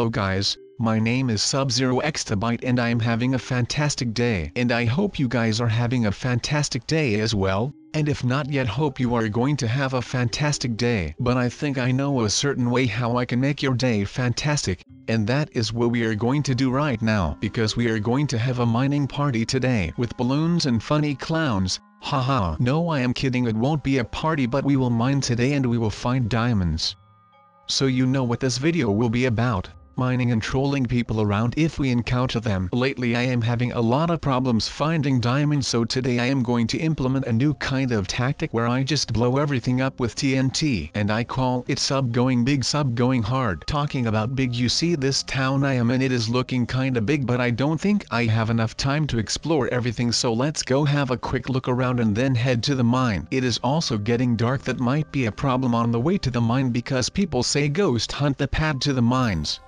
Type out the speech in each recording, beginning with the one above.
Hello guys, my name is Sub-Zero-Exabyte and I am having a fantastic day. And I hope you guys are having a fantastic day as well, and if not yet hope you are going to have a fantastic day. But I think I know a certain way how I can make your day fantastic, and that is what we are going to do right now. Because we are going to have a mining party today with balloons and funny clowns. Haha. No, I am kidding, it won't be a party, but we will mine today and we will find diamonds. So you know what this video will be about. Mining and trolling people around if we encounter them. Lately I am having a lot of problems finding diamonds, so today I am going to implement a new kind of tactic where I just blow everything up with TNT. And I call it sub going big, sub going hard. Talking about big, you see this town I am in, it is looking kinda big, but I don't think I have enough time to explore everything, so let's go have a quick look around and then head to the mine. It is also getting dark, that might be a problem on the way to the mine because people say ghost hunt the path to the mines.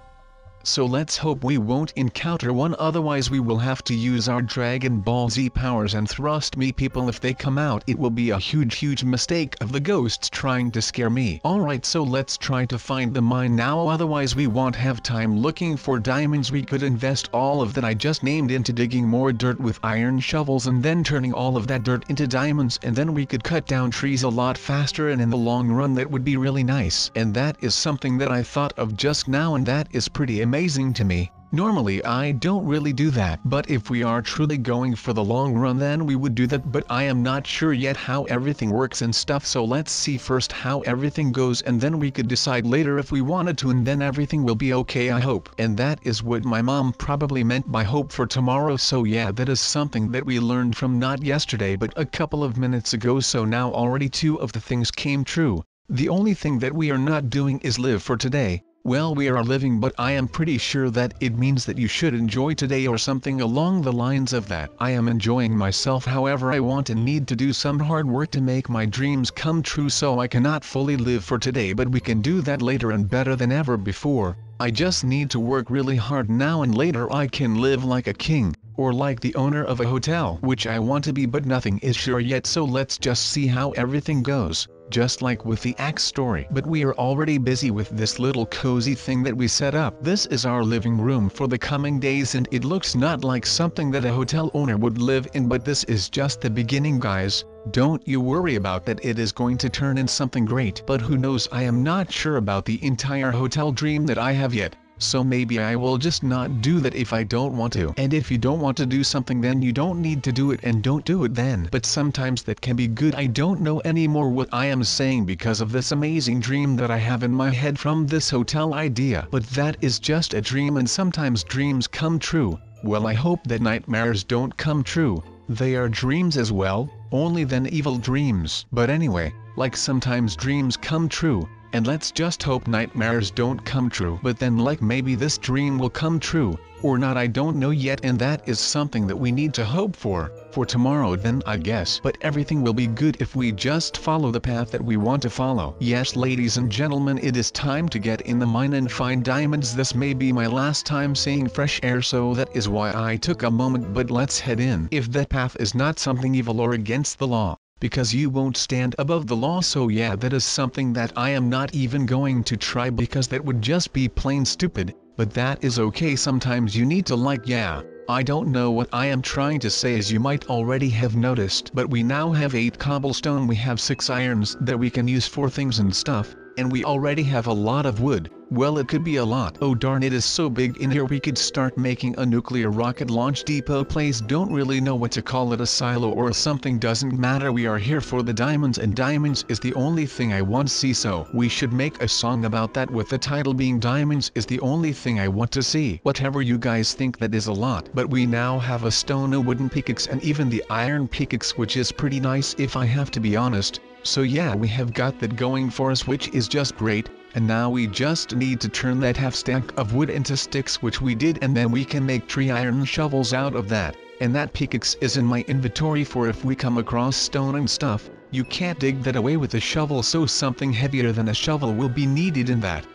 So let's hope we won't encounter one, otherwise we will have to use our Dragon Ball Z powers and thrust me people. If they come out, it will be a huge mistake of the ghosts trying to scare me. Alright, so let's try to find the mine now, otherwise we won't have time looking for diamonds. We could invest all of that I just named into digging more dirt with iron shovels and then turning all of that dirt into diamonds, and then we could cut down trees a lot faster, and in the long run that would be really nice. And that is something that I thought of just now, and that is pretty amazing to me. Normally I don't really do that, but if we are truly going for the long run then we would do that, but I am not sure yet how everything works and stuff, so let's see first how everything goes and then we could decide later if we wanted to, and then everything will be okay, I hope. And that is what my mom probably meant by hope for tomorrow. So yeah, that is something that we learned from not yesterday but a couple of minutes ago, so now already 2 of the things came true. The only thing that we are not doing is live for today. Well, we are living, but I am pretty sure that it means that you should enjoy today or something along the lines of that. I am enjoying myself, however I want and need to do some hard work to make my dreams come true, so I cannot fully live for today, but we can do that later and better than ever before. I just need to work really hard now and later I can live like a king, or like the owner of a hotel, which I want to be, but nothing is sure yet, so let's just see how everything goes. Just like with the axe story. But we are already busy with this little cozy thing that we set up. This is our living room for the coming days, and it looks not like something that a hotel owner would live in, but this is just the beginning, guys. Don't you worry about that, it is going to turn in something great. But who knows, I am not sure about the entire hotel dream that I have yet. So maybe I will just not do that if I don't want to. And if you don't want to do something, then you don't need to do it, and don't do it then. But sometimes that can be good. I don't know anymore what I am saying because of this amazing dream that I have in my head from this hotel idea. But that is just a dream, and sometimes dreams come true. Well, I hope that nightmares don't come true. They are dreams as well, only then evil dreams. But anyway, like sometimes dreams come true. And let's just hope nightmares don't come true. But then like maybe this dream will come true, or not, I don't know yet, and that is something that we need to hope for tomorrow then, I guess. But everything will be good if we just follow the path that we want to follow. Yes, ladies and gentlemen, it is time to get in the mine and find diamonds. This may be my last time saying fresh air, so that is why I took a moment, but let's head in. If that path is not something evil or against the law, because you won't stand above the law, so yeah, that is something that I am not even going to try, because that would just be plain stupid. But that is okay, sometimes you need to I don't know what I am trying to say, as you might already have noticed, but we now have 8 cobblestone, we have 6 irons that we can use for things and stuff, and we already have a lot of wood. Well, it could be a lot. Oh darn, it is so big in here, we could start making a nuclear rocket launch depot place. Don't really know what to call it, a silo or something, doesn't matter. We are here for the diamonds, and diamonds is the only thing I want to see, so we should make a song about that with the title being Diamonds is the only thing I want to see. Whatever you guys think, that is a lot. But we now have a stone, a wooden pickaxe, and even the iron pickaxe, which is pretty nice if I have to be honest. So yeah, we have got that going for us, which is just great. And now we just need to turn that half stack of wood into sticks, which we did, and then we can make 3 iron shovels out of that. And that pickaxe is in my inventory for if we come across stone and stuff. You can't dig that away with a shovel, so something heavier than a shovel will be needed, in that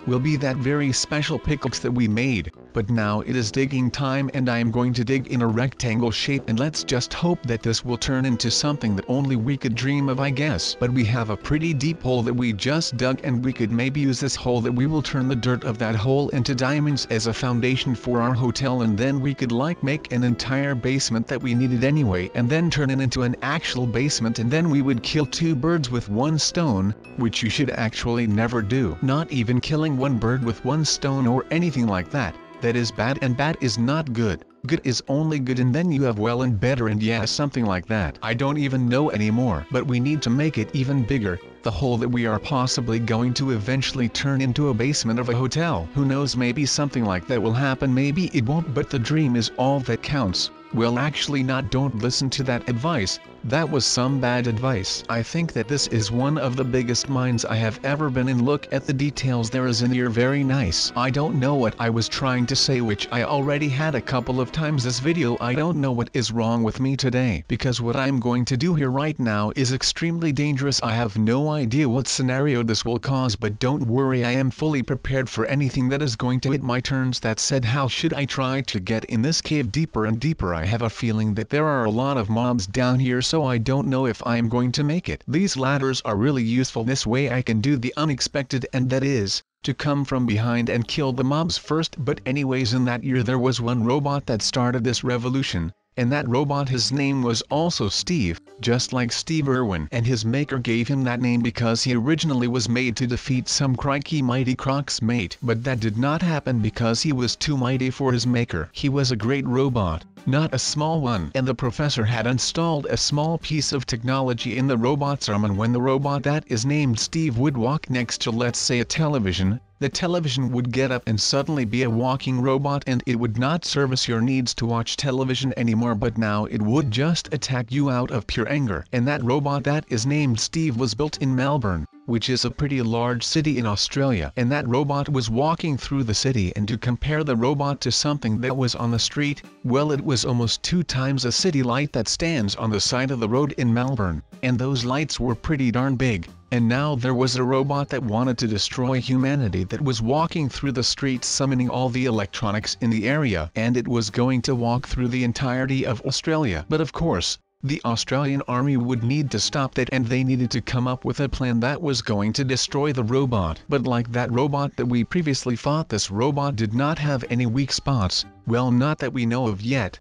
will be that very special pickaxe that we made. but now it is digging time and I am going to dig in a rectangle shape, and let's just hope that this will turn into something that only we could dream of, I guess. But we have a pretty deep hole that we just dug, and we could maybe use this hole that we will turn the dirt of that hole into diamonds as a foundation for our hotel, and then we could like make an entire basement that we needed anyway, and then turn it into an actual basement, and then we would kill 2 birds with 1 stone, which you should actually never do. Not even killing 1 bird with 1 stone or anything like that. That is bad, and bad is not good. Good is only good, and then you have well and better, and yeah, something like that. I don't even know anymore. But we need to make it even bigger, the hole that we are possibly going to eventually turn into a basement of a hotel. Who knows, maybe something like that will happen, maybe it won't, but the dream is all that counts. Well, actually not, don't listen to that advice. That was some bad advice. I think that this is one of the biggest mines I have ever been in. Look at the details there is in here, very nice. I don't know what I was trying to say, which I already had a couple of times this video. I don't know what is wrong with me today, because what I'm going to do here right now is extremely dangerous. I have no idea what scenario this will cause, but don't worry, I am fully prepared for anything that is going to hit my turns. That said, how should I try to get in this cave deeper and deeper? I have a feeling that there are a lot of mobs down here, so I don't know if I am going to make it. These ladders are really useful. This way I can do the unexpected, and that is to come from behind and kill the mobs first. But anyways, in that year there was one robot that started this revolution, and that robot, his name was also Steve, just like Steve Irwin, and his maker gave him that name because he originally was made to defeat some crikey mighty Croc's mate. But that did not happen because he was too mighty for his maker. He was a great robot, not a small one, and the professor had installed a small piece of technology in the robot's arm, and when the robot that is named Steve would walk next to, let's say, a television, the television would get up and suddenly be a walking robot, and it would not service your needs to watch television anymore, but now it would just attack you out of pure anger. And that robot that is named Steve was built in Melbourne, which is a pretty large city in Australia, and that robot was walking through the city. And to compare the robot to something that was on the street, well, it was almost 2 times a city light that stands on the side of the road in Melbourne, and those lights were pretty darn big. And now there was a robot that wanted to destroy humanity that was walking through the streets, summoning all the electronics in the area, and it was going to walk through the entirety of Australia. But of course, the Australian army would need to stop that, and they needed to come up with a plan that was going to destroy the robot. But like that robot that we previously fought, this robot did not have any weak spots, well, not that we know of yet.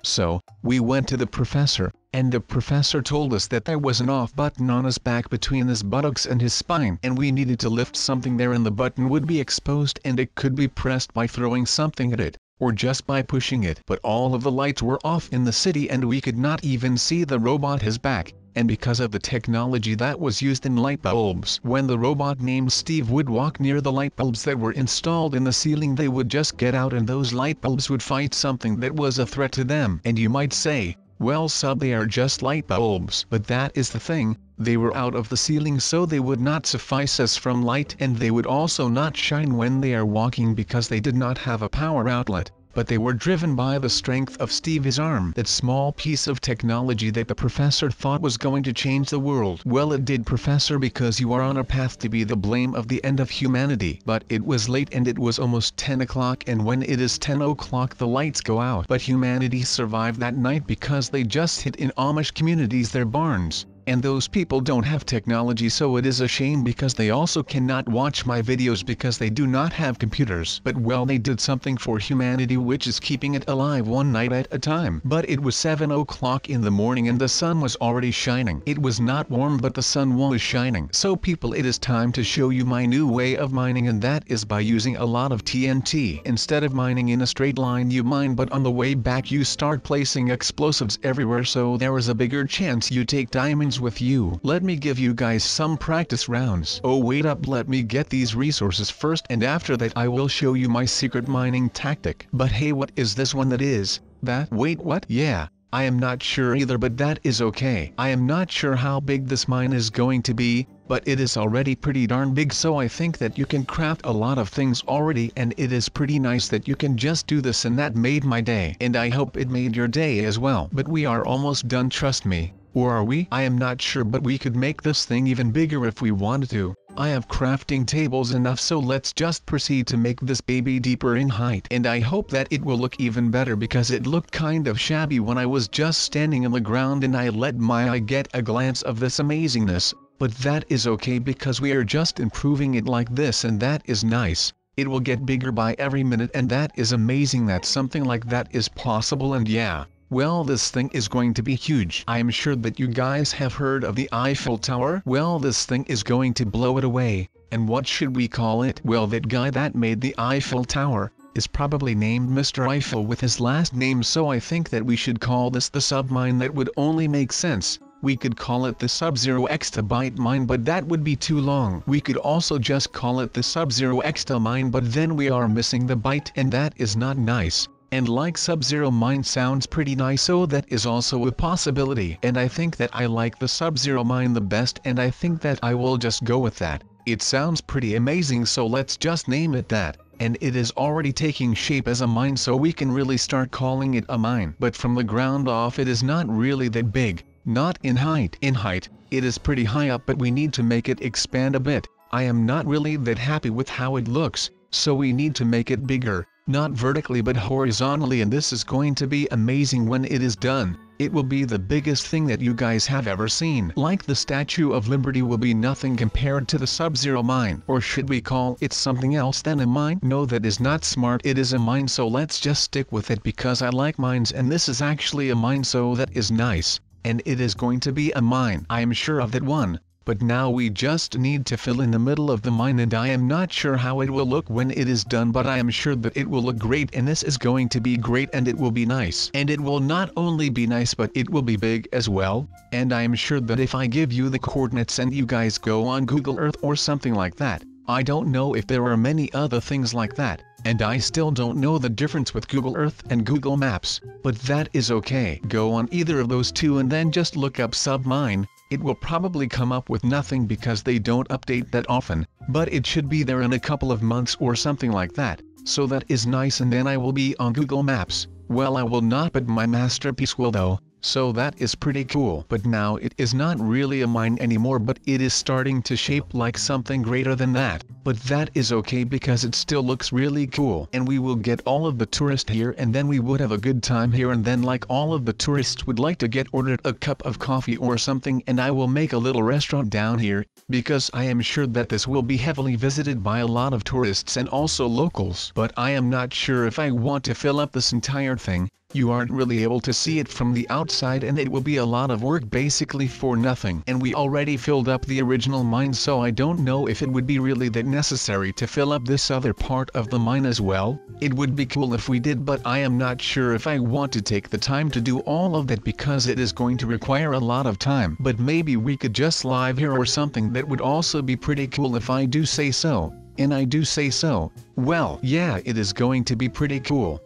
So, we went to the professor, and the professor told us that there was an off button on his back between his buttocks and his spine, and we needed to lift something there, and the button would be exposed, and it could be pressed by throwing something at it, or just by pushing it. But all of the lights were off in the city, and we could not even see the robot, his back, and because of the technology that was used in light bulbs, when the robot named Steve would walk near the light bulbs that were installed in the ceiling, they would just get out, and those light bulbs would fight something that was a threat to them. And you might say, well, sub, they are just light bulbs. But that is the thing, they were out of the ceiling, so they would not suffice us from light, and they would also not shine when they are walking because they did not have a power outlet. But they were driven by the strength of Steve's arm, that small piece of technology that the professor thought was going to change the world. Well, it did, professor, because you are on a path to be the blame of the end of humanity. But it was late, and it was almost 10 o'clock, and when it is 10 o'clock the lights go out. But humanity survived that night because they just hid in Amish communities, their barns. And those people don't have technology, so it is a shame because they also cannot watch my videos because they do not have computers. But well, they did something for humanity, which is keeping it alive one night at a time. But it was 7 o'clock in the morning and the sun was already shining. It was not warm, but the sun was shining. So people, it is time to show you my new way of mining, and that is by using a lot of TNT. Instead of mining in a straight line, you mine, but on the way back you start placing explosives everywhere, so there is a bigger chance you take diamonds with you. Let me give you guys some practice rounds. Oh wait up, let me get these resources first, and after that I will show you my secret mining tactic. But hey, what is this one that is that? Wait, what? Yeah, I am not sure either, but that is okay. I am not sure how big this mine is going to be, but it is already pretty darn big, so I think that you can craft a lot of things already, and it is pretty nice that you can just do this, and that made my day, and I hope it made your day as well. But we are almost done, trust me. Or are we? I am not sure, but we could make this thing even bigger if we wanted to. I have crafting tables enough, so let's just proceed to make this baby deeper in height. And I hope that it will look even better, because it looked kind of shabby when I was just standing on the ground and I let my eye get a glance of this amazingness. But that is okay, because we are just improving it like this, and that is nice. It will get bigger by every minute, and that is amazing that something like that is possible. And yeah, well, this thing is going to be huge. I am sure that you guys have heard of the Eiffel Tower. Well, this thing is going to blow it away. And what should we call it? Well, that guy that made the Eiffel Tower is probably named Mr. Eiffel with his last name, so I think that we should call this the submine. That would only make sense. We could call it the Sub-Zero Exabyte mine, but that would be too long. We could also just call it the Sub-Zero Exta mine, but then we are missing the byte, and that is not nice. And like Sub-Zero mine sounds pretty nice, so that is also a possibility. And I think that I like the Sub-Zero mine the best, and I think that I will just go with that. It sounds pretty amazing, so let's just name it that. And it is already taking shape as a mine, so we can really start calling it a mine. But from the ground off, it is not really that big. Not in height. In height, it is pretty high up, but we need to make it expand a bit. I am not really that happy with how it looks, so we need to make it bigger. Not vertically but horizontally, and this is going to be amazing when it is done. It will be the biggest thing that you guys have ever seen. Like the Statue of Liberty will be nothing compared to the Sub-Zero mine. Or should we call it something else than a mine? No, that is not smart. It is a mine, so let's just stick with it, because I like mines, and this is actually a mine, so that is nice. And it is going to be a mine. I am sure of that one. But now we just need to fill in the middle of the mine, and I am not sure how it will look when it is done, but I am sure that it will look great, and this is going to be great, and it will be nice. And it will not only be nice, but it will be big as well. And I am sure that if I give you the coordinates and you guys go on Google Earth or something like that, I don't know if there are many other things like that, and I still don't know the difference with Google Earth and Google Maps, but that is okay. Go on either of those two and then just look up submine. It will probably come up with nothing because they don't update that often, but it should be there in a couple of months or something like that, so that is nice. And then I will be on Google Maps. Well, I will not, but my masterpiece will though. So that is pretty cool. But now it is not really a mine anymore, but it is starting to shape like something greater than that. But that is okay because it still looks really cool. And we will get all of the tourists here, and then we would have a good time here, and then like all of the tourists would like to get ordered a cup of coffee or something, and I will make a little restaurant down here, because I am sure that this will be heavily visited by a lot of tourists and also locals. But I am not sure if I want to fill up this entire thing. You aren't really able to see it from the outside, and it will be a lot of work basically for nothing. And we already filled up the original mine, so I don't know if it would be really that necessary to fill up this other part of the mine as well. It would be cool if we did, but I am not sure if I want to take the time to do all of that, because it is going to require a lot of time. But maybe we could just live here or something. That would also be pretty cool if I do say so. And I do say so. Well, yeah, it is going to be pretty cool.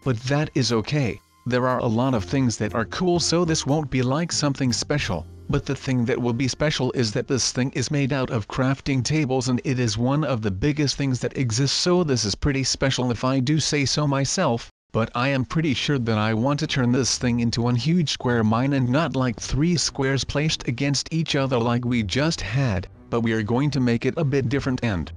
But that is okay. There are a lot of things that are cool, so this won't be like something special. But the thing that will be special is that this thing is made out of crafting tables, and it is one of the biggest things that exists, so this is pretty special if I do say so myself. But I am pretty sure that I want to turn this thing into one huge square mine, and not like 3 squares placed against each other like we just had, but we are going to make it a bit different, and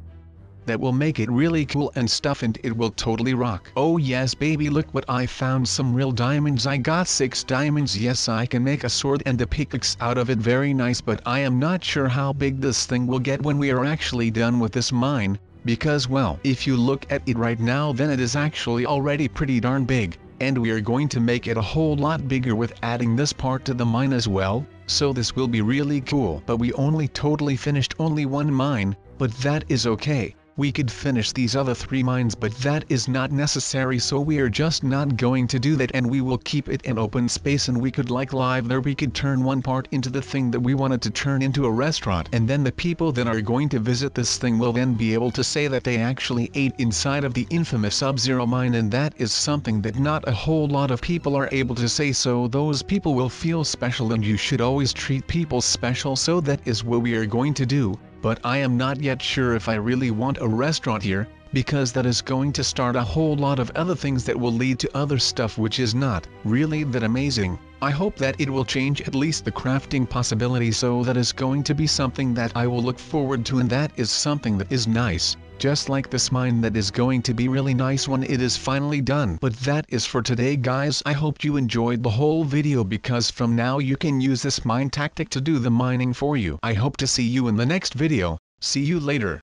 that will make it really cool and stuff, and it will totally rock. Oh yes baby, look what I found, some real diamonds. I got 6 diamonds. Yes, I can make a sword and a pickaxe out of it. Very nice, but I am not sure how big this thing will get when we are actually done with this mine, because well, if you look at it right now, then it is actually already pretty darn big, and we are going to make it a whole lot bigger with adding this part to the mine as well. So this will be really cool. But we only totally finished only 1 mine, but that is okay. We could finish these other 3 mines, but that is not necessary, so we are just not going to do that, and we will keep it an open space, and we could like live there. We could turn one part into the thing that we wanted to turn into a restaurant, and then the people that are going to visit this thing will then be able to say that they actually ate inside of the infamous Sub-Zero mine, and that is something that not a whole lot of people are able to say, so those people will feel special, and you should always treat people special, so that is what we are going to do. But I am not yet sure if I really want a restaurant here, because that is going to start a whole lot of other things that will lead to other stuff which is not really that amazing. I hope that it will change at least the crafting possibility, so that is going to be something that I will look forward to, and that is something that is nice, just like this mine that is going to be really nice when it is finally done. But that is for today, guys. I hope you enjoyed the whole video, because from now you can use this mine tactic to do the mining for you. I hope to see you in the next video. See you later.